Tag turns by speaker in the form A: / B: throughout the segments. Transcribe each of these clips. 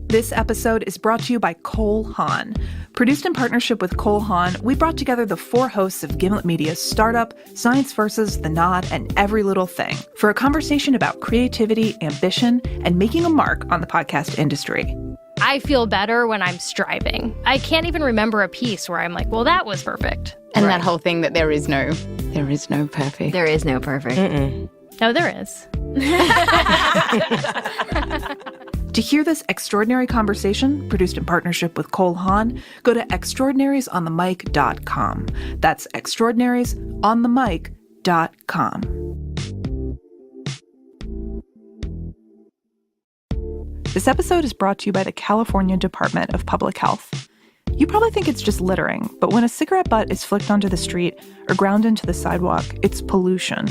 A: This episode is brought to you by Cole Haan. Produced in partnership with Cole Haan, we brought together the four hosts of Gimlet Media's Startup, Science Versus, The Nod, and Every Little Thing for a conversation about creativity, ambition, and making a mark on the podcast industry.
B: I feel better when I'm striving. I can't even remember a piece where I'm like, well, that was perfect.
C: And that whole thing that there is no perfect.
D: There is no perfect.
B: Mm-mm. No, there is.
A: To hear this extraordinary conversation, produced in partnership with Cole Haan, go to extraordinariesonthemic.com. That's extraordinariesonthemic.com. This episode is brought to you by the California Department of Public Health. You probably think it's just littering, but when a cigarette butt is flicked onto the street or ground into the sidewalk, it's pollution.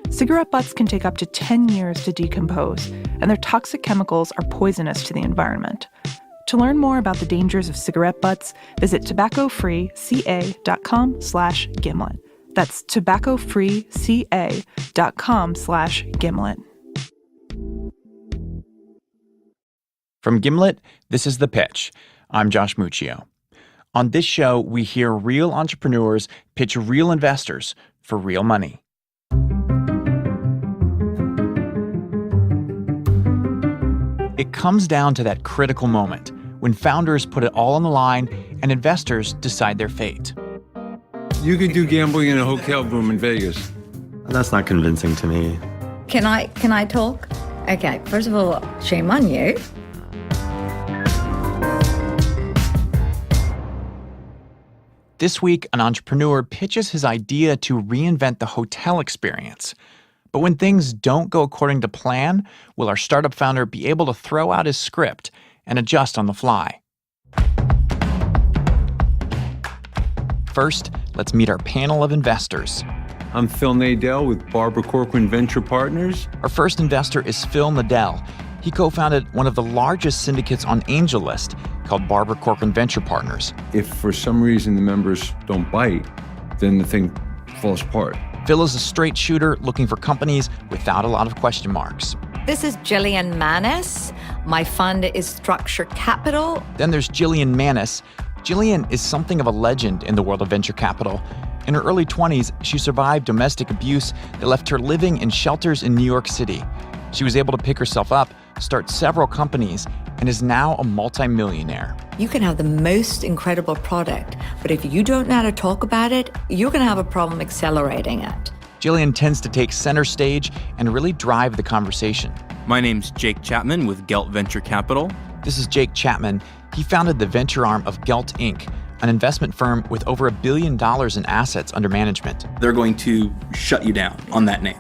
A: Cigarette butts can take up to 10 years to decompose, and their toxic chemicals are poisonous to the environment. To learn more about the dangers of cigarette butts, visit tobaccofreeca.com/gimlet. That's tobaccofreeca.com/gimlet.
E: From Gimlet, this is The Pitch. I'm Josh Muccio. On this show, we hear real entrepreneurs pitch real investors for real money. It comes down to that critical moment when founders put it all on the line and investors decide their fate.
F: You could do gambling in a hotel room in Vegas.
G: That's not convincing to me.
D: Can I talk? Okay, first of all, shame on you.
E: This week, an entrepreneur pitches his idea to reinvent the hotel experience. But when things don't go according to plan, will our startup founder be able to throw out his script and adjust on the fly? First, let's meet our panel of investors.
F: I'm Phil Nadell with Barbara Corcoran Venture Partners.
E: Our first investor is Phil Nadell. He co-founded one of the largest syndicates on AngelList called Barbara Corcoran Venture Partners.
F: If for some reason the members don't bite, then the thing falls apart.
E: Phil is a straight shooter looking for companies without a lot of question marks.
D: This is Jillian Manis. My fund is Structure Capital.
E: Then there's Jillian Manis. Jillian is something of a legend in the world of venture capital. In her early 20s, she survived domestic abuse that left her living in shelters in New York City. She was able to pick herself up, start several companies, and is now a multimillionaire.
D: You can have the most incredible product, but if you don't know how to talk about it, you're going to have a problem accelerating it.
E: Jillian tends to take center stage and really drive the conversation.
H: My name's Jake Chapman with Gelt Venture Capital.
E: This is Jake Chapman. He founded the venture arm of Gelt Inc., an investment firm with over $1 billion in assets under management.
I: They're going to shut you down on that name.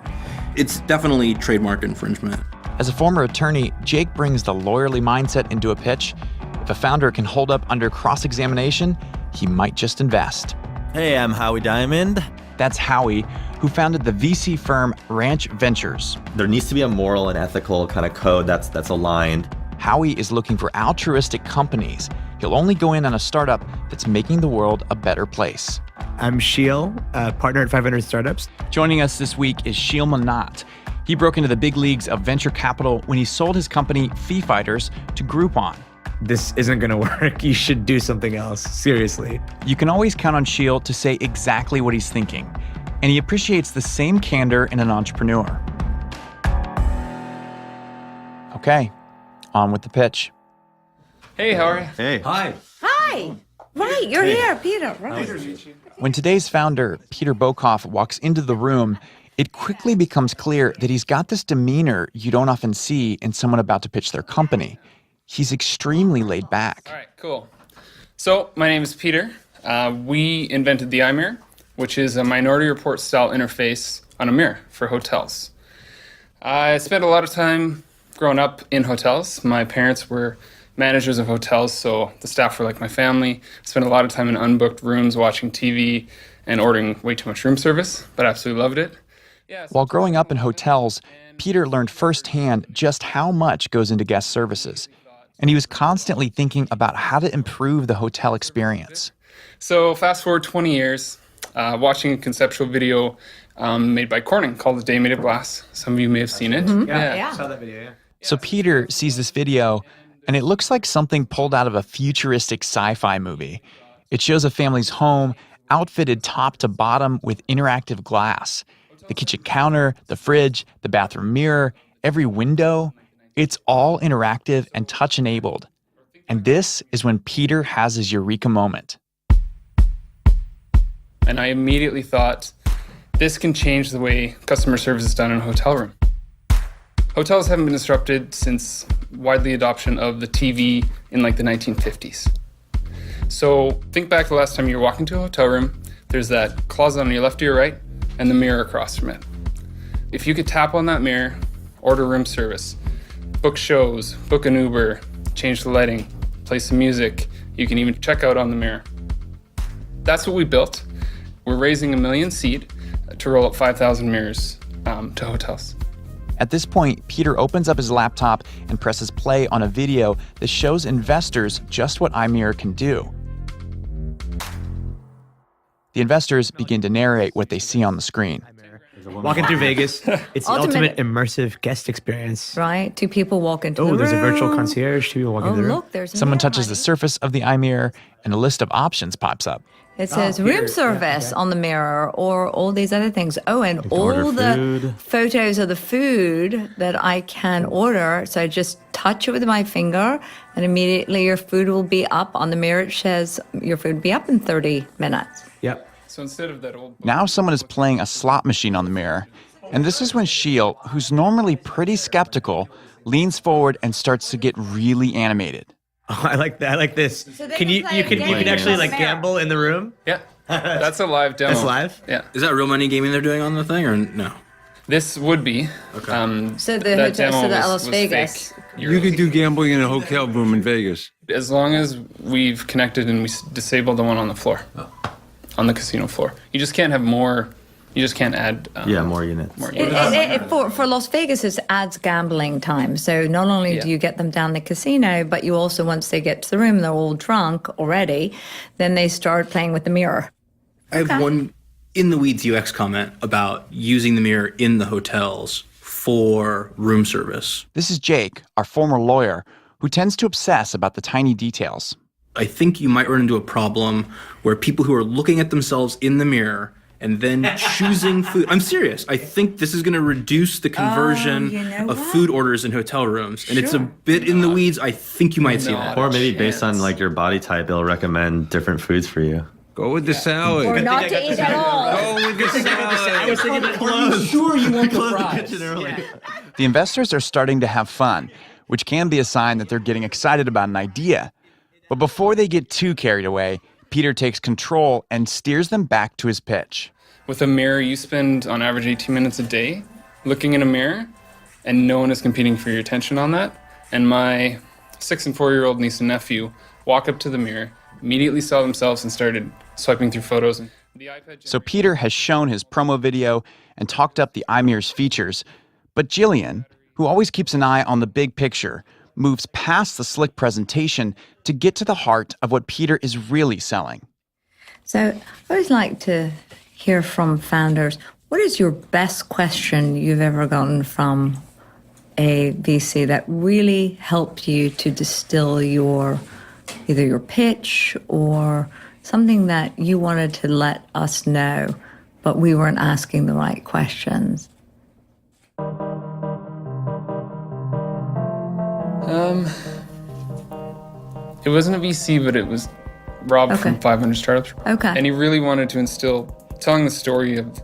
I: It's definitely trademark infringement.
E: As a former attorney, Jake brings the lawyerly mindset into a pitch. If a founder can hold up under cross-examination, he might just invest.
J: Hey, I'm Howie Diamond.
E: That's Howie, who founded the VC firm Ranch Ventures.
G: There needs to be a moral and ethical kind of code that's aligned.
E: Howie is looking for altruistic companies. He'll only go in on a startup that's making the world a better place.
K: I'm Sheil, a partner at 500 Startups.
E: Joining us this week is Sheil Manat. He broke into the big leagues of venture capital when he sold his company, Fee Fighters, to Groupon.
K: This isn't going to work. You should do something else. Seriously.
E: You can always count on Sheil to say exactly what he's thinking, and he appreciates the same candor in an entrepreneur. Okay, on with the pitch.
H: Hey, how are you?
G: Hey.
F: Hi.
D: Hi. Right, you're here, Peter. Right.
E: When today's founder, Pieter Boekhoff, walks into the room, it quickly becomes clear that he's got this demeanor you don't often see in someone about to pitch their company. He's extremely laid back.
H: All right, cool. So my name is Peter. We invented the iMirror, which is a Minority Report style interface on a mirror for hotels. I spent a lot of time growing up in hotels. My parents were managers of hotels, so the staff were like my family. I spent a lot of time in unbooked rooms watching TV and ordering way too much room service, but absolutely loved it.
E: While growing up in hotels, Peter learned firsthand just how much goes into guest services. And he was constantly thinking about how to improve the hotel experience.
H: So fast forward 20 years, watching a conceptual video made by Corning called The Day Made of Glass. Some of you may have seen it.
K: Yeah, I saw that video, yeah.
E: So Peter sees this video And it looks like something pulled out of a futuristic sci-fi movie. It shows a family's home outfitted top to bottom with interactive glass. The kitchen counter, the fridge, the bathroom mirror, every window, it's all interactive and touch-enabled. And this is when Pieter has his eureka moment.
H: And I immediately thought, this can change the way customer service is done in a hotel room. Hotels haven't been disrupted since widely adoption of the TV in like the 1950s. So think back to the last time you were walking to a hotel room, there's that closet on your left or your right, and the mirror across from it. If you could tap on that mirror, order room service, book shows, book an Uber, change the lighting, play some music, you can even check out on the mirror. That's what we built. We're raising $1 million seed to roll out 5,000 mirrors to hotels.
E: At this point, Pieter opens up his laptop and presses play on a video that shows investors just what iMirror can do. The investors begin to narrate what they see on the screen.
K: Walking through Vegas, it's the ultimate immersive guest experience.
D: Right? Two people walk into the room.
K: Oh, there's a virtual concierge. Two people walk into the room.
D: Look, there's
E: Someone touches the surface of the iMirror, and a list of options pops up.
D: It says room service on the mirror, or all these other things. Oh, and all the photos of the food that I can order. So I just touch it with my finger, and immediately your food will be up on the mirror. It says your food will be up in 30 minutes.
K: Yep.
H: So instead of that old...
E: Now someone is playing a slot machine on the mirror, and this is when Sheil, who's normally pretty skeptical, leans forward and starts to get really animated.
K: Oh, I like that. I like this.
D: So
K: Can you can actually like gamble in the room?
H: Yeah, that's a live demo.
K: That's live?
H: Yeah.
I: Is that real money gaming they're doing on the thing or no?
H: This would be.
I: Okay.
D: So the hotel, so the Las Vegas.
F: You could do gambling in a hotel room in Vegas.
H: As long as we've connected and we disabled the one on the floor, on the casino floor. You just can't have more. You just can't add...
G: more units.
D: For Las Vegas, it adds gambling time. So not only do you get them down the casino, but you also, once they get to the room, they're all drunk already, then they start playing with the mirror.
I: I have one in the weeds UX comment about using the mirror in the hotels for room service.
E: This is Jake, our former lawyer, who tends to obsess about the tiny details.
I: I think you might run into a problem where people who are looking at themselves in the mirror and then choosing food. I'm serious. I think this is going to reduce the conversion of food orders in hotel rooms. And it's a bit in the weeds. I think you might see that.
G: Or maybe based on like your body type, it'll recommend different foods for you.
F: Go with the salad.
D: Or not to eat at all.
F: Go with the salad.
K: I was thinking close.
I: Sure you want the
K: Close the
I: fries.
K: kitchen early.
E: The investors are starting to have fun, which can be a sign that they're getting excited about an idea. But before they get too carried away, Pieter takes control and steers them back to his pitch.
H: With a mirror, you spend on average 18 minutes a day looking in a mirror, and no one is competing for your attention on that. And my 6- and 4-year-old niece and nephew walk up to the mirror, immediately saw themselves and started swiping through photos. And the iPad
E: So Pieter has shown his promo video and talked up the iMirror's features. But Jillian, who always keeps an eye on the big picture, moves past the slick presentation to get to the heart of what Pieter is really selling.
D: So I always like to hear from founders, what is your best question you've ever gotten from a VC that really helped you to distill either your pitch or something that you wanted to let us know, but we weren't asking the right questions?
H: It wasn't a VC, but it was Rob from 500 Startups.
D: Okay.
H: And he really wanted to instill telling the story of,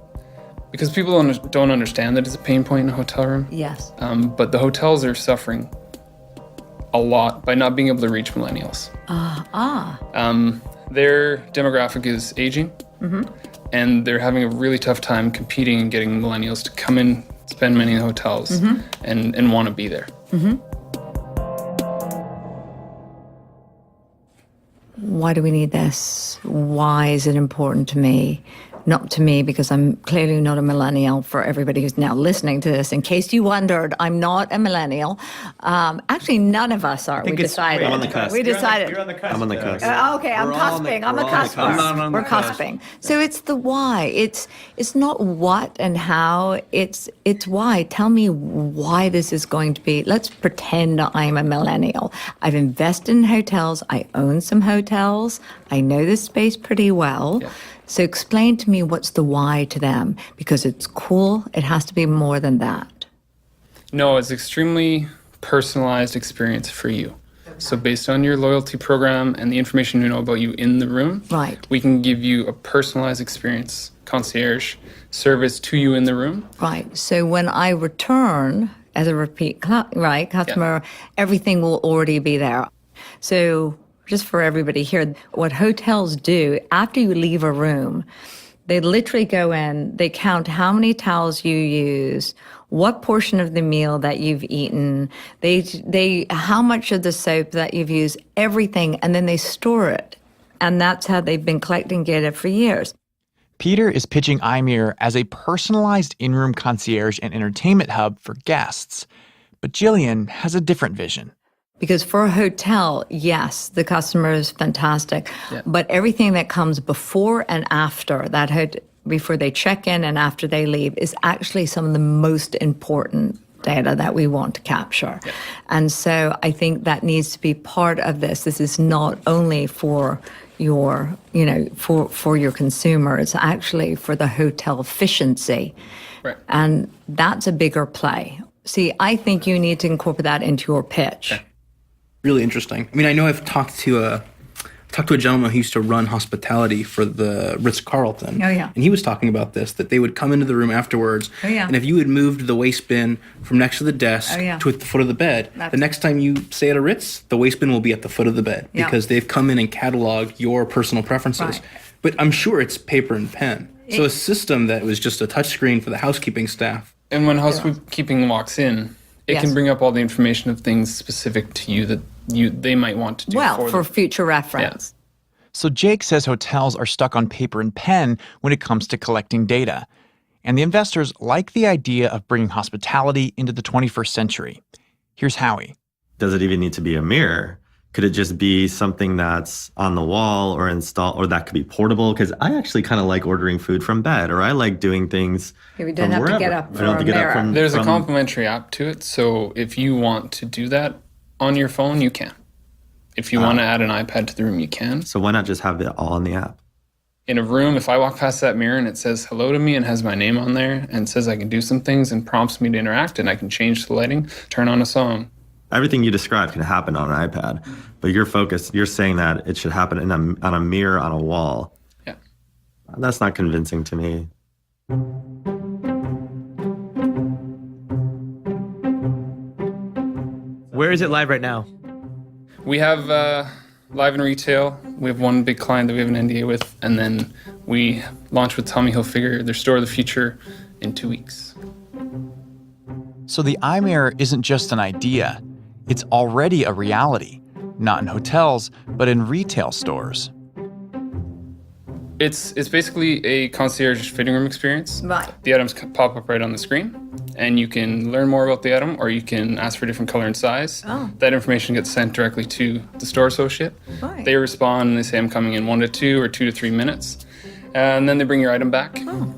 H: because people don't understand that it's a pain point in a hotel room.
D: Yes.
H: But the hotels are suffering a lot by not being able to reach millennials. Their demographic is aging, and they're having a really tough time competing and getting millennials to come in, spend money in hotels, and want to be there.
D: Why do we need this? Why is it important to me? not to me, because I'm clearly not a millennial, for everybody who's now listening to this. In case you wondered, I'm not a millennial. Actually, none of us are. We decided.
G: I'm on the cusp.
D: We decided.
J: You're on the cusp.
G: I'm on the cusp.
D: Okay, I'm cusping. I'm a cusper. We're cusping. So it's the why. It's not what and how. It's why. Tell me why this is going to be. Let's pretend I'm a millennial. I've invested in hotels. I own some hotels. I know this space pretty well.
H: Yeah.
D: So explain to me what's the why to them, because it's cool. It has to be more than that.
H: No, it's extremely personalized experience for you. So based on your loyalty program and the information we know about you in the room,
D: Right.
H: we can give you a personalized experience, concierge service to you in the room.
D: Right. So when I return as a repeat customer, everything will already be there. So just for everybody here, what hotels do after you leave a room, they literally go in, they count how many towels you use, what portion of the meal that you've eaten, they how much of the soap that you've used, everything, and then they store it. And that's how they've been collecting data for years.
E: Pieter is pitching iMirror as a personalized in-room concierge and entertainment hub for guests. But Jillian has a different vision.
D: Because for a hotel, yes, the customer is fantastic, but everything that comes before and after that, before they check in and after they leave, is actually some of the most important data that we want to capture. Yeah. And so I think that needs to be part of this. This is not only for your, for your consumer, it's actually for the hotel efficiency.
H: Right.
D: And that's a bigger play. See, I think you need to incorporate that into your pitch.
H: Yeah.
I: Really interesting. I mean, I know I've talked to a gentleman who used to run hospitality for the Ritz-Carlton.
D: Oh, yeah.
I: And he was talking about this, that they would come into the room afterwards.
D: Oh, yeah.
I: And if you had moved the waste bin from next to the desk to at the foot of the bed, the next time you stay at a Ritz, the waste bin will be at the foot of the bed because they've come in and cataloged your personal preferences.
D: Right.
I: But I'm sure it's paper and pen. So a system that was just a touch screen for the housekeeping staff.
H: And when housekeeping walks in, it can bring up all the information of things specific to you that they might want to do
D: for future reference.
E: Yeah. So Jake says hotels are stuck on paper and pen when it comes to collecting data. And the investors like the idea of bringing hospitality into the 21st century. Here's Howie.
G: Does it even need to be a mirror? Could it just be something that's on the wall or installed, or that could be portable? Because I actually kind of like ordering food from bed, or I like doing things
D: You don't have to get up for a mirror.
H: There's a complimentary app to it, so if you want to do that on your phone, you can. If you want to add an iPad to the room, you can.
G: So why not just have it all in the app?
H: In a room, if I walk past that mirror and it says hello to me and has my name on there and says I can do some things and prompts me to interact and I can change the lighting, turn on a song.
G: Everything you described can happen on an iPad, but you're saying that it should happen on a mirror on a wall.
H: Yeah.
G: That's not convincing to me.
K: Where is it live right now?
H: We have live in retail. We have one big client that we have an NDA with, and then we launch with Tommy Hilfiger, their store of the future, in 2 weeks.
E: So the iMirror isn't just an idea. It's already a reality, not in hotels, but in retail stores.
H: It's basically a concierge fitting room experience.
D: Right.
H: The items pop up right on the screen, and you can learn more about the item, or you can ask for a different color and size.
D: Oh.
H: That information gets sent directly to the store associate.
D: Right.
H: They respond and they say, I'm coming in 1 to 2 or 2 to 3 minutes. And then they bring your item back.
D: Oh.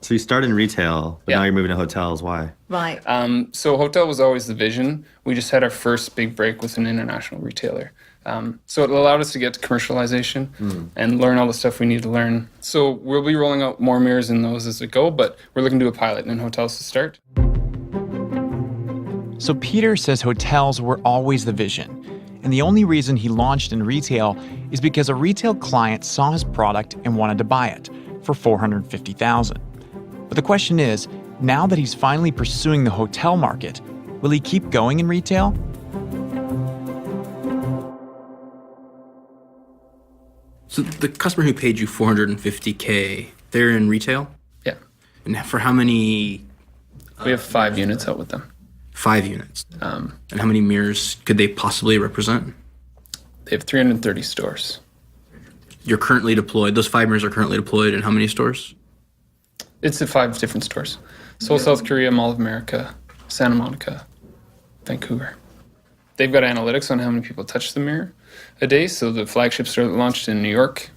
G: So you started in retail, but now you're moving to hotels. Why?
D: Right.
H: So hotel was always the vision. We just had our first big break with an international retailer. So it allowed us to get to commercialization and learn all the stuff we need to learn. So we'll be rolling out more mirrors in those as we go, but we're looking to do a pilot in hotels to start.
E: So Pieter says hotels were always the vision. And the only reason he launched in retail is because a retail client saw his product and wanted to buy it for $450,000. But the question is, now that he's finally pursuing the hotel market, will he keep going in retail?
I: So the customer who paid you $450K, they're in retail?
H: Yeah.
I: And for how many?
H: We have 5 units out with them.
I: 5 units. And how many mirrors could they possibly represent?
H: They have 330 stores.
I: you're currently deployed. Those 5 mirrors are currently deployed in how many stores?
H: It's at 5 different stores. Seoul, South Korea, Mall of America, Santa Monica, Vancouver. They've got analytics on how many people touch the mirror a day. So the flagship store that launched in New York,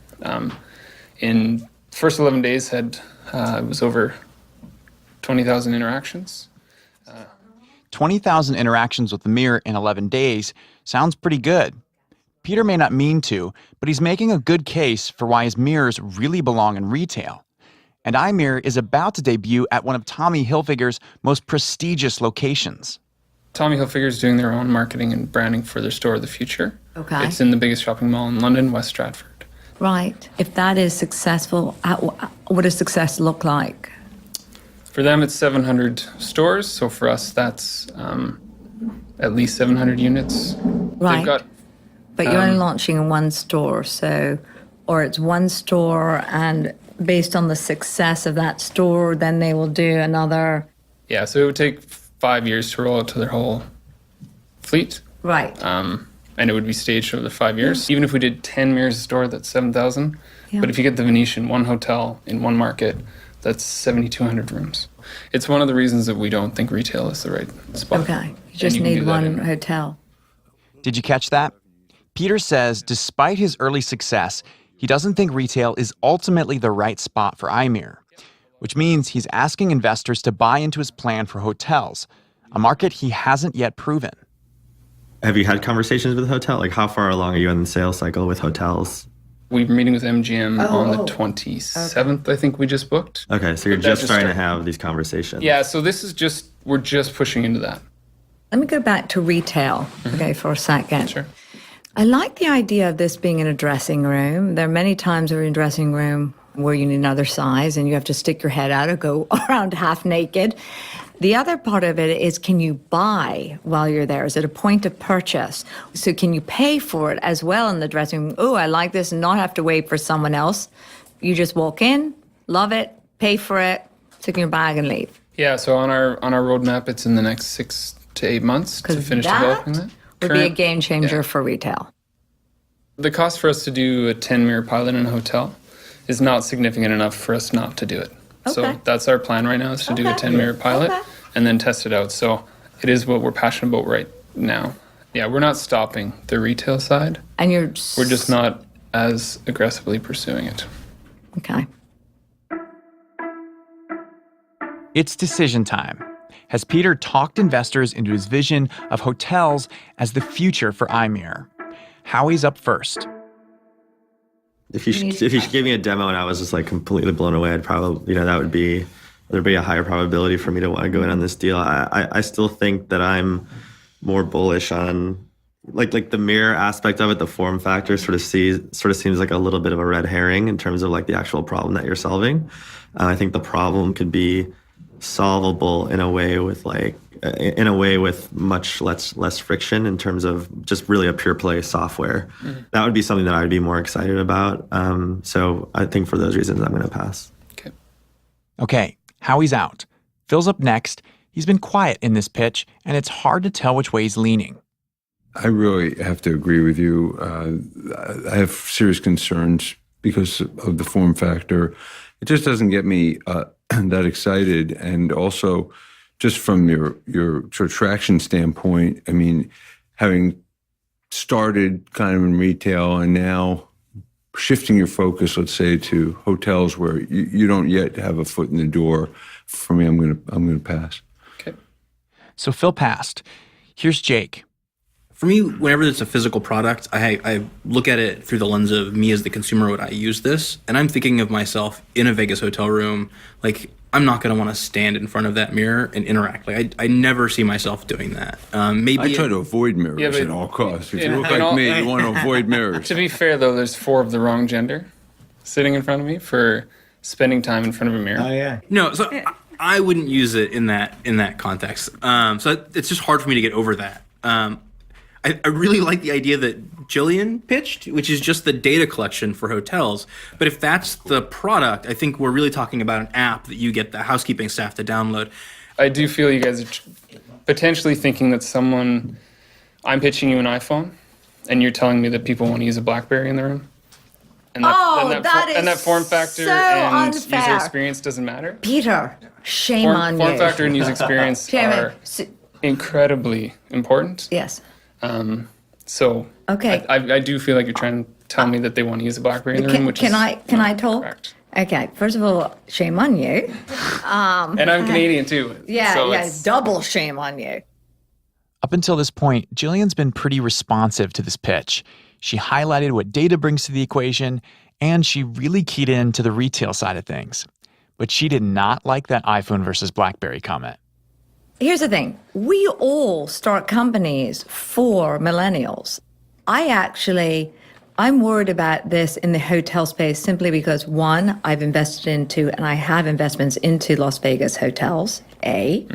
H: in the first 11 days had it was over 20,000 interactions.
E: 20,000 interactions with the mirror in 11 days sounds pretty good. Pieter may not mean to, but he's making a good case for why his mirrors really belong in retail. And iMirror is about to debut at one of Tommy Hilfiger's most prestigious locations.
H: Tommy Hilfiger is doing their own marketing and branding for their store of the future.
D: Okay.
H: It's in the biggest shopping mall in London, West Stratford.
D: Right. If that is successful, what does success look like?
H: For them, it's 700 stores. So for us, that's at least 700 units.
D: Right.
H: They've got,
D: but you're only launching in one store, or it's one store, and based on the success of that store, then they will do another.
H: Yeah, so it would take 5 years to roll out to their whole fleet.
D: Right.
H: And it would be staged over the 5 years. Even if we did 10 mirrors a store, that's 7,000.
D: Yeah.
H: But if you get the Venetian, one hotel in one market, that's 7,200 rooms. It's one of the reasons that we don't think retail is the right spot.
D: Okay. You just
H: And you can
D: need
H: do that
D: one
H: anywhere.
D: hotel.
E: Did you catch that? Pieter says despite his early success, he doesn't think retail is ultimately the right spot for iMirror, which means he's asking investors to buy into his plan for hotels, a market he hasn't yet proven.
G: Have you had conversations with hotel? Like, how far along are you in the sales cycle with hotels?
H: We're meeting with MGM on the 27th, I think we just booked.
G: Okay, so you're
H: But that
G: just starting to
H: started.
G: have these conversations.
H: Yeah, so this is we're just pushing into that.
D: Let me go back to retail, okay, for a second.
H: Sure.
D: I like the idea of this being in a dressing room. There are many times where you're in a dressing room where you need another size and you have to stick your head out or go around half naked. The other part of it is, can you buy while you're there? Is it a point of purchase? So can you pay for it as well in the dressing room? Oh, I like this, and not have to wait for someone else. You just walk in, love it, pay for it, stick in your bag and leave.
H: Yeah, so on our roadmap, it's in the next 6 to 8 months to finish developing that.
D: Would be a game changer for retail.
H: The cost for us to do a 10-mirror pilot in a hotel is not significant enough for us not to do it.
D: Okay.
H: So that's our plan right now, is to do a 10-mirror pilot and then test it out. So it is what we're passionate about right now. Yeah, we're not stopping the retail side.
D: And
H: we're just not as aggressively pursuing it.
D: Okay.
E: It's decision time. Has Pieter talked investors into his vision of hotels as the future for iMirror? Howie's up first.
G: If you should give me a demo and I was just like completely blown away, I'd probably, there'd be a higher probability for me to want to go in on this deal. I still think that I'm more bullish on like the mirror aspect of it. The form factor sort of seems like a little bit of a red herring in terms of like the actual problem that you're solving. I think the problem could be solvable in a way with much less friction in terms of just really a pure play software. Mm-hmm. That would be something that I would be more excited about. So I think for those reasons, I'm going to pass.
E: Okay, Howie's out. Phil's up next. He's been quiet in this pitch, and it's hard to tell which way he's leaning.
F: I really have to agree with you. I have serious concerns because of the form factor. It just doesn't get me that excited. And also, just from your sort of traction standpoint, I mean, having started kind of in retail and now shifting your focus, let's say, to hotels where you don't yet have a foot in the door, for me, I'm gonna pass.
H: Okay.
E: So Phil passed. Here's Jake.
I: For me, whenever it's a physical product, I look at it through the lens of me as the consumer. Would I use this? And I'm thinking of myself in a Vegas hotel room. Like, I'm not going to want to stand in front of that mirror and interact. Like, I never see myself doing that. Maybe
F: I try to avoid mirrors at all costs. If you look like me, you want to avoid mirrors.
H: To be fair, though, there's 4 of the wrong gender sitting in front of me for spending time in front of a mirror.
K: Oh, yeah.
I: No, so I wouldn't use it in that context. So it's just hard for me to get over that. I really like the idea that Jillian pitched, which is just the data collection for hotels. But if that's the product, I think we're really talking about an app that you get the housekeeping staff to download.
H: I do feel you guys are potentially thinking that I'm pitching you an iPhone, and you're telling me that people want to use a BlackBerry in the room. And that,
D: Oh,
H: and
D: that is
H: and that form factor
D: so
H: and
D: unfair.
H: user experience doesn't matter.
D: Peter, shame on
H: Form
D: you.
H: factor and user experience
D: Shame on-
H: are incredibly important.
D: Yes.
H: So
D: Okay.
H: I do feel like you're trying to tell me that they want to use a BlackBerry in the room, which
D: Can
H: is
D: I talk?
H: correct.
D: Okay. First of all, shame on you.
H: And I'm Canadian too.
D: Yeah,
H: so
D: yeah,
H: it's-
D: double shame on you.
E: Up until this point, Jillian's been pretty responsive to this pitch. She highlighted what data brings to the equation, and she really keyed in to the retail side of things. But she did not like that iPhone versus BlackBerry comment.
D: Here's the thing. We all start companies for millennials. I'm worried about this in the hotel space simply because, one, I've invested into, and I have investments into Las Vegas hotels, A.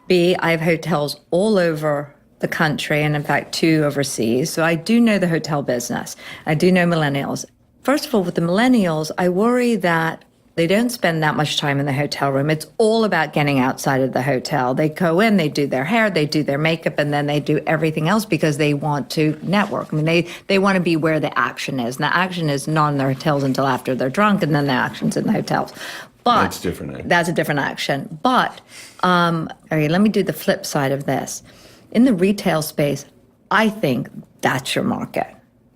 D: B, I have hotels all over the country, and in fact, 2 overseas. So I do know the hotel business. I do know millennials. First of all, with the millennials, I worry that they don't spend that much time in the hotel room. It's all about getting outside of the hotel. They go in, they do their hair, they do their makeup, and then they do everything else because they want to network. I mean, they want to be where the action is. And the action is not in their hotels until after they're drunk, and then the action's in the hotels. But
F: That's different.
D: That's a different action. But, okay, let me do the flip side of this. In the retail space, I think that's your market.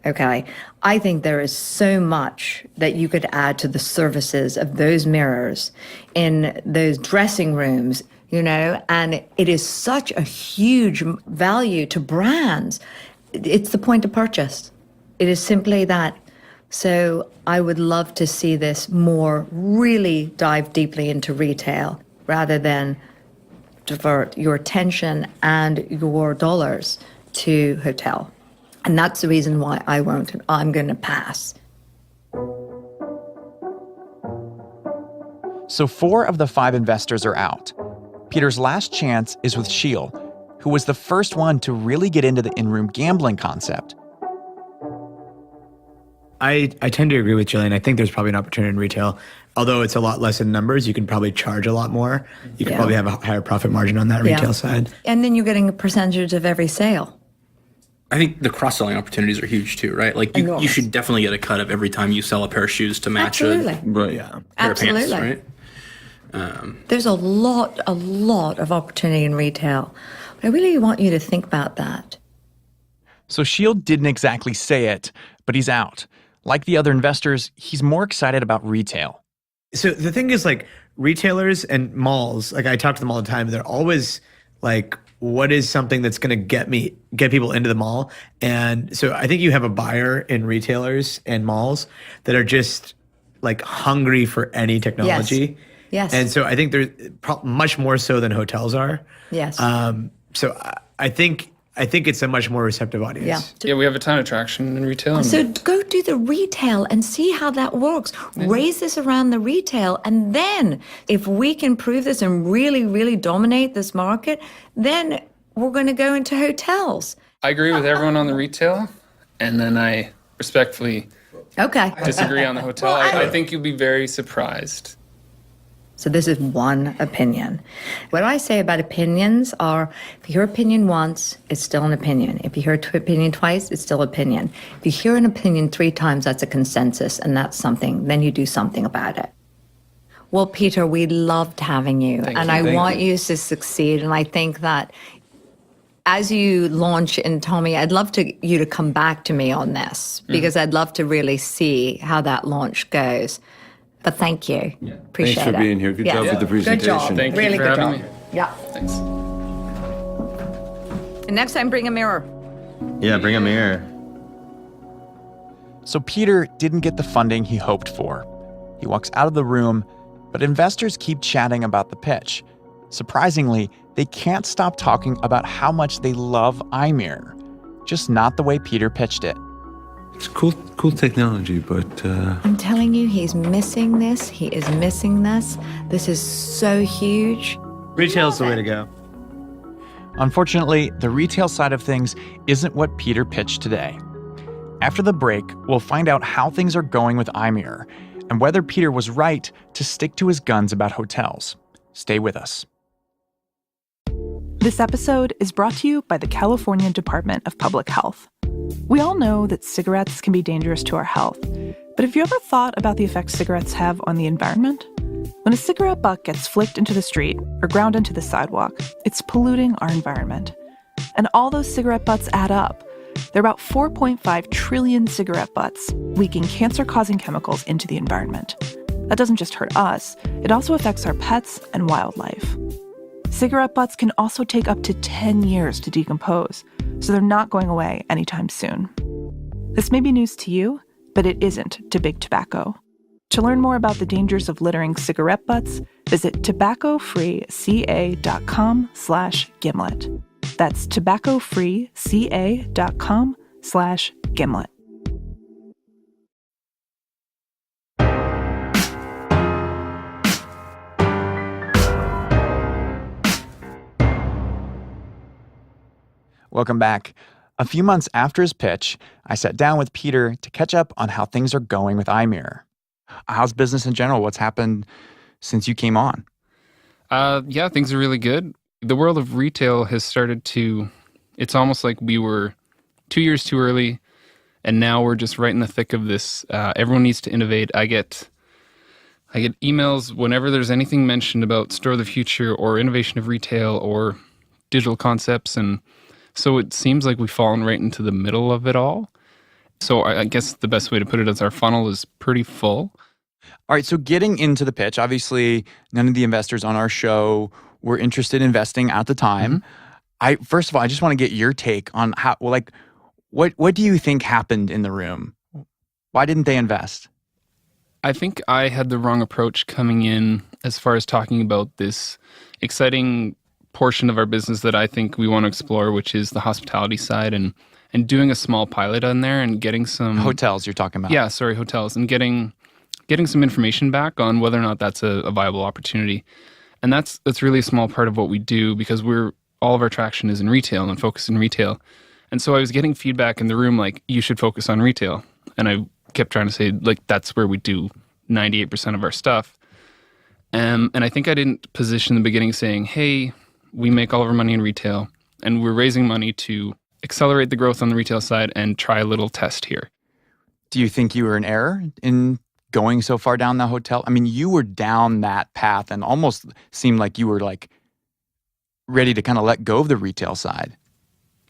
D: Okay. I think there is so much that you could add to the services of those mirrors in those dressing rooms, and it is such a huge value to brands. It's the point of purchase. It is simply that. So I would love to see this more really dive deeply into retail rather than divert your attention and your dollars to hotel. And that's the reason why I'm going to pass.
E: So 4 of the 5 investors are out. Peter's last chance is with Sheil, who was the first one to really get into the in-room gambling concept.
K: I tend to agree with Jillian. I think there's probably an opportunity in retail. Although it's a lot less in numbers, you can probably charge a lot more. You can probably have a higher profit margin on that retail side.
D: And then you're getting a percentage of every sale.
I: I think the cross-selling opportunities are huge too, right? Like you should definitely get a cut of every time you sell a pair of shoes to match
D: Absolutely.
I: a
F: Right.
I: pair of pants,
D: Absolutely.
I: right?
D: There's a lot of opportunity in retail. But I really want you to think about that.
E: So Sheil didn't exactly say it, but he's out. Like the other investors, he's more excited about retail.
K: So the thing is, like, retailers and malls, like, I talk to them all the time. They're always like, what is something that's going to get people into the mall? And so I think you have a buyer in retailers and malls that are just like hungry for any technology.
D: Yes.
K: And so I think they're much more so than hotels are.
D: Yes.
K: So I think it's a much more receptive audience.
H: Yeah, we have a ton of traction in retail.
D: So go do the retail and see how that works. Raise this around the retail. And then if we can prove this and really, really dominate this market, then we're going to go into hotels.
H: I agree with everyone on the retail, and then I respectfully disagree on the hotel. I think you'll be very surprised.
D: So this is one opinion. What I say about opinions are, if you hear opinion once, it's still an opinion. If you hear opinion twice, it's still opinion. If you hear an opinion 3 times, that's a consensus, and that's something. Then you do something about it. Well, Peter, we loved having you, and I want you to succeed. And I think that as you launch in Tommy, I'd love you to come back to me on this, because I'd love to really see how that launch goes. But thank you. Appreciate it.
F: Thanks for being here. Good job with the presentation.
D: Good job.
H: Thank you
D: Really
H: for
D: good
H: having
D: job.
H: me.
D: Yeah.
H: Thanks.
D: And next time, bring a mirror.
G: Yeah, bring a mirror.
E: So Peter didn't get the funding he hoped for. He walks out of the room, but investors keep chatting about the pitch. Surprisingly, they can't stop talking about how much they love iMirror, just not the way Peter pitched it.
F: It's cool technology, but
D: I'm telling you, he's missing this. He is missing this. This is so huge.
K: Retail's the way to go.
E: Unfortunately, the retail side of things isn't what Peter pitched today. After the break, we'll find out how things are going with iMirror and whether Peter was right to stick to his guns about hotels. Stay with us.
A: This episode is brought to you by the California Department of Public Health. We all know that cigarettes can be dangerous to our health, But have you ever thought about the effects cigarettes have on the environment? When a cigarette butt gets flicked into the street or ground into the sidewalk, it's polluting our environment. And all those cigarette butts add up. There are about 4.5 trillion cigarette butts leaking cancer-causing chemicals into the environment. That doesn't just hurt us, it also affects our pets and wildlife. Cigarette butts can also take up to 10 years to decompose, so they're not going away anytime soon. This may be news to you, but it isn't to big tobacco. To learn more about the dangers of littering cigarette butts, visit tobaccofreeca.com/gimlet. That's tobaccofreeca.com/gimlet.
E: Welcome back. A few months after his pitch, I sat down with Pieter to catch up on how things are going with iMirror. How's business in general? What's happened since you came on?
H: Yeah, things are really good. The world of retail has started to, it's almost like we were 2 years too early, and now we're just right in the thick of this. Everyone needs to innovate. I get emails whenever there's anything mentioned about Store of the Future or innovation of retail or digital concepts, and so it seems like we've fallen right into the middle of it all. So I guess the best way to put it is our funnel is pretty full.
E: All right, so getting into the pitch, obviously none of the investors on our show were interested in investing at the time. First of all, I just want to get your take on how, what do you think happened in the room? Why didn't they invest?
H: I think I had the wrong approach coming in as far as talking about this exciting portion of our business that I think we want to explore, which is the hospitality side, and doing a small pilot on there and getting some
E: hotels you're talking about.
H: Yeah, sorry, hotels, and getting some information back on whether or not that's a viable opportunity. And that's really a small part of what we do, because all of our traction is in retail and focus in retail. And so I was getting feedback in the room like, you should focus on retail. And I kept trying to say, like, that's where we do 98% of our stuff. And I think I didn't position in the beginning saying, hey, we make all of our money in retail, and we're raising money to accelerate the growth on the retail side and try a little test here.
E: Do you think you were in error in going so far down the hotel? I mean, you were down that path and almost seemed like you were ready to kind of let go of the retail side.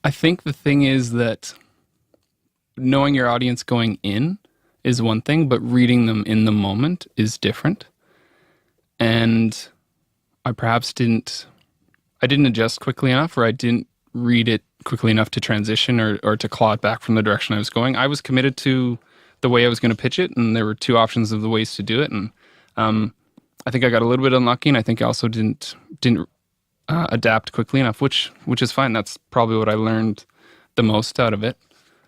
H: I think the thing is that knowing your audience going in is one thing, but reading them in the moment is different. And I perhaps didn't adjust quickly enough, or I didn't read it quickly enough to transition or to claw it back from the direction I was going. I was committed to the way I was going to pitch it, and there were two options of the ways to do it. And I think I got a little bit unlucky, and I think I also didn't adapt quickly enough, which is fine. That's probably what I learned the most out of it.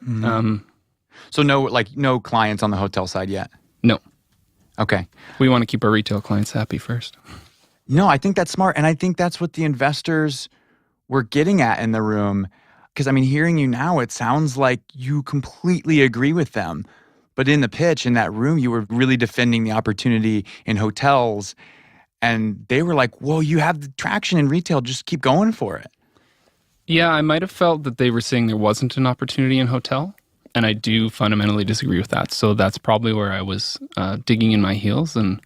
E: Mm-hmm. So no clients on the hotel side yet?
H: No.
E: Okay.
H: We want to keep our retail clients happy first.
E: No, I think that's smart. And I think that's what the investors were getting at in the room. Because, I mean, hearing you now, it sounds like you completely agree with them. But in the pitch, in that room, you were really defending the opportunity in hotels. And they were like, well, you have the traction in retail. Just keep going for it.
H: Yeah, I might have felt that they were saying there wasn't an opportunity in hotel. And I do fundamentally disagree with that. So that's probably where I was digging in my heels. And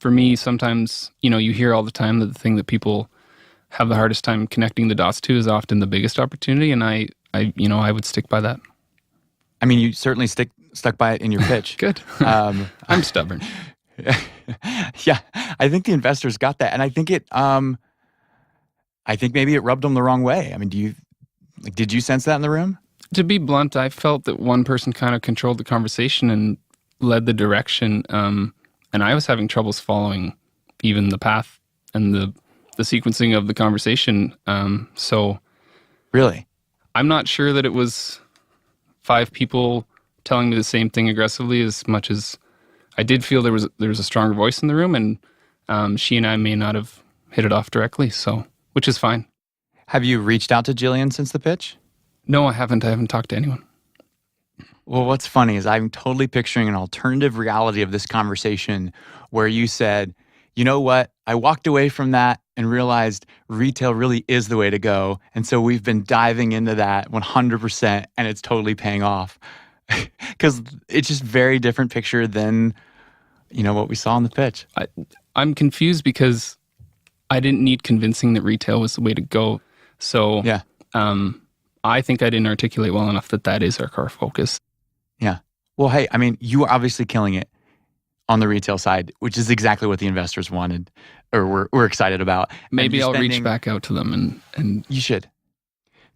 H: for me, sometimes, you hear all the time that the thing that people have the hardest time connecting the dots to is often the biggest opportunity. And I would stick by that.
E: I mean, you certainly stuck by it in your pitch.
H: Good. I'm stubborn.
E: Yeah, I think the investors got that. And I think I think maybe it rubbed them the wrong way. I mean, did you sense that in the room?
H: To be blunt, I felt that one person kind of controlled the conversation and led the direction. And I was having troubles following even the path and the sequencing of the conversation. So
E: really,
H: I'm not sure that it was 5 people telling me the same thing aggressively as much as I did feel there was a stronger voice in the room, and she and I may not have hit it off directly, so which is fine.
E: Have you reached out to Jillian since the pitch?
H: No, I haven't. I haven't talked to anyone.
E: Well, what's funny is I'm totally picturing an alternative reality of this conversation where you said, you know what, I walked away from that and realized retail really is the way to go. And so we've been diving into that 100% and it's totally paying off. Because it's just very different picture than, what we saw in the pitch.
H: I'm confused because I didn't need convincing that retail was the way to go. So
E: Yeah.
H: I think I didn't articulate well enough that is our core focus.
E: Yeah. Well, hey, you are obviously killing it on the retail side, which is exactly what the investors wanted or we're excited about.
H: Maybe I'll reach back out to them and
E: you should.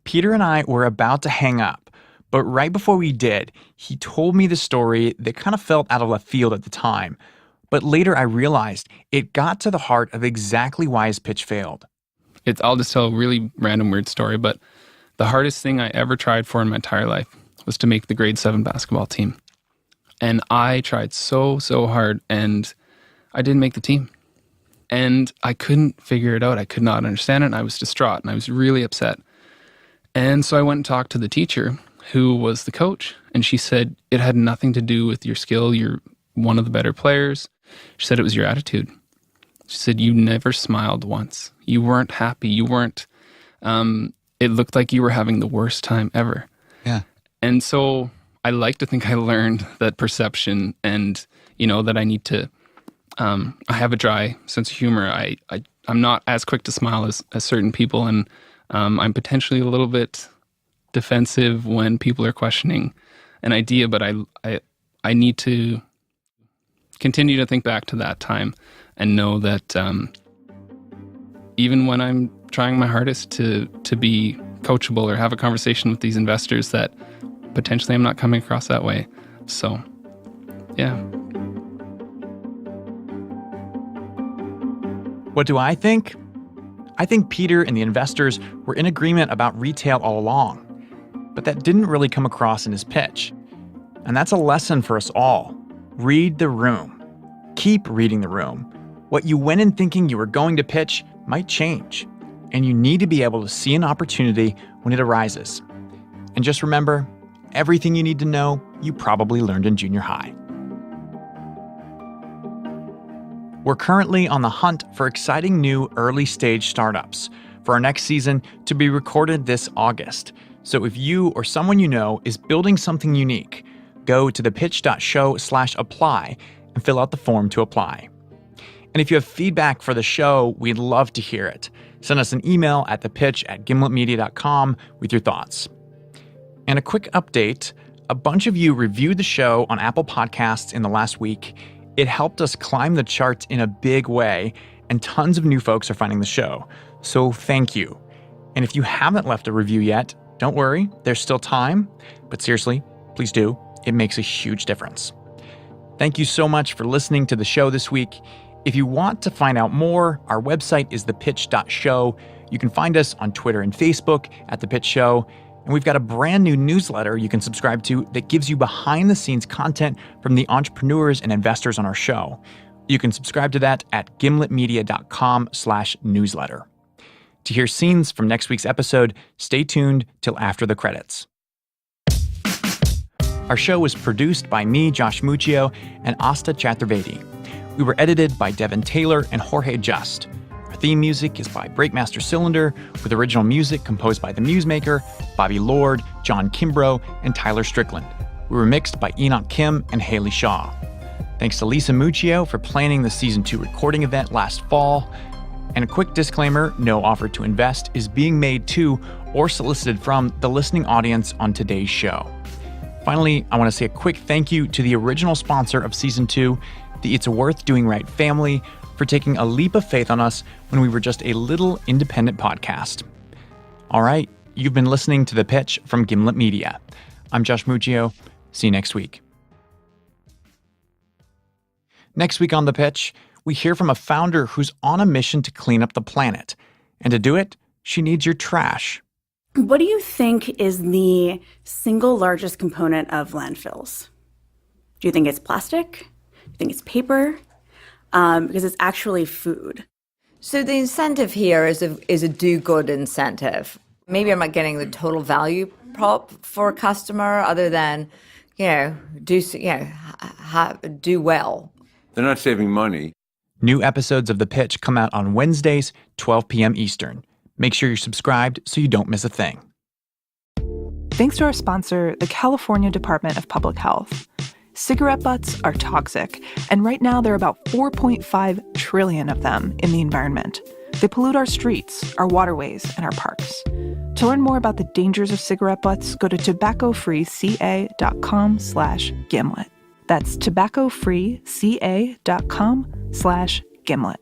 E: Pieter and I were about to hang up, but right before we did, he told me the story that kind of felt out of left field at the time. But later I realized it got to the heart of exactly why his pitch failed.
H: I'll just tell a really random weird story, but the hardest thing I ever tried for in my entire life was to make the grade 7 basketball team. And I tried so hard, and I didn't make the team. And I couldn't figure it out. I could not understand it, and I was distraught, and I was really upset. And so I went and talked to the teacher, who was the coach, and she said, it had nothing to do with your skill. You're one of the better players. She said it was your attitude. She said, you never smiled once. You weren't happy. You weren't, it looked like you were having the worst time ever.
E: Yeah.
H: And so I like to think I learned that perception and, that I need to, I have a dry sense of humor. I'm not as quick to smile as certain people. And I'm potentially a little bit defensive when people are questioning an idea, but I need to continue to think back to that time and know that even when I'm trying my hardest to be coachable or have a conversation with these investors, that potentially I'm not coming across that way. So, yeah.
E: What do I think? I think Pieter and the investors were in agreement about retail all along, but that didn't really come across in his pitch. And that's a lesson for us all. Read the room. Keep reading the room. What you went in thinking you were going to pitch might change, and you need to be able to see an opportunity when it arises. And just remember, everything you need to know, you probably learned in junior high. We're currently on the hunt for exciting new early-stage startups for our next season to be recorded this August. So if you or someone you know is building something unique, go to thepitch.show/apply and fill out the form to apply. And if you have feedback for the show, we'd love to hear it. Send us an email at thepitch@gimletmedia.com with your thoughts. And a quick update, a bunch of you reviewed the show on Apple Podcasts in the last week. It helped us climb the charts in a big way, and tons of new folks are finding the show. So thank you. And if you haven't left a review yet, don't worry, there's still time. But seriously, please do. It makes a huge difference. Thank you so much for listening to the show this week. If you want to find out more, our website is thepitch.show. You can find us on Twitter and Facebook at The Pitch Show. And we've got a brand new newsletter you can subscribe to that gives you behind-the-scenes content from the entrepreneurs and investors on our show. You can subscribe to that at gimletmedia.com/newsletter. To hear scenes from next week's episode, stay tuned till after the credits. Our show was produced by me, Josh Muccio, and Asta Chaturvedi. We were edited by Devin Taylor and Jorge Just. Our theme music is by Breakmaster Cylinder, with original music composed by The Musemaker, Bobby Lord, John Kimbrough, and Tyler Strickland. We were mixed by Enoch Kim and Haley Shaw. Thanks to Lisa Muccio for planning the Season 2 recording event last fall. And a quick disclaimer, no offer to invest is being made to or solicited from the listening audience on today's show. Finally, I want to say a quick thank you to the original sponsor of Season 2, the It's Worth Doing Right family, for taking a leap of faith on us when we were just a little independent podcast. All right, you've been listening to The Pitch from Gimlet Media. I'm Josh Muccio. See you next week. Next week on The Pitch, we hear from a founder who's on a mission to clean up the planet. And to do it, she needs your trash.
L: What do you think is the single largest component of landfills? Do you think it's plastic? Do you think it's paper? Because it's actually food.
D: So the incentive here is a do-good incentive. Maybe I'm not getting the total value prop for a customer other than, do well.
F: They're not saving money.
E: New episodes of The Pitch come out on Wednesdays, 12 p.m. Eastern. Make sure you're subscribed so you don't miss a thing.
A: Thanks to our sponsor, the California Department of Public Health. Cigarette butts are toxic, and right now there are about 4.5 trillion of them in the environment. They pollute our streets, our waterways, and our parks. To learn more about the dangers of cigarette butts, go to tobaccofreeca.com/gimlet. That's tobaccofreeca.com/gimlet.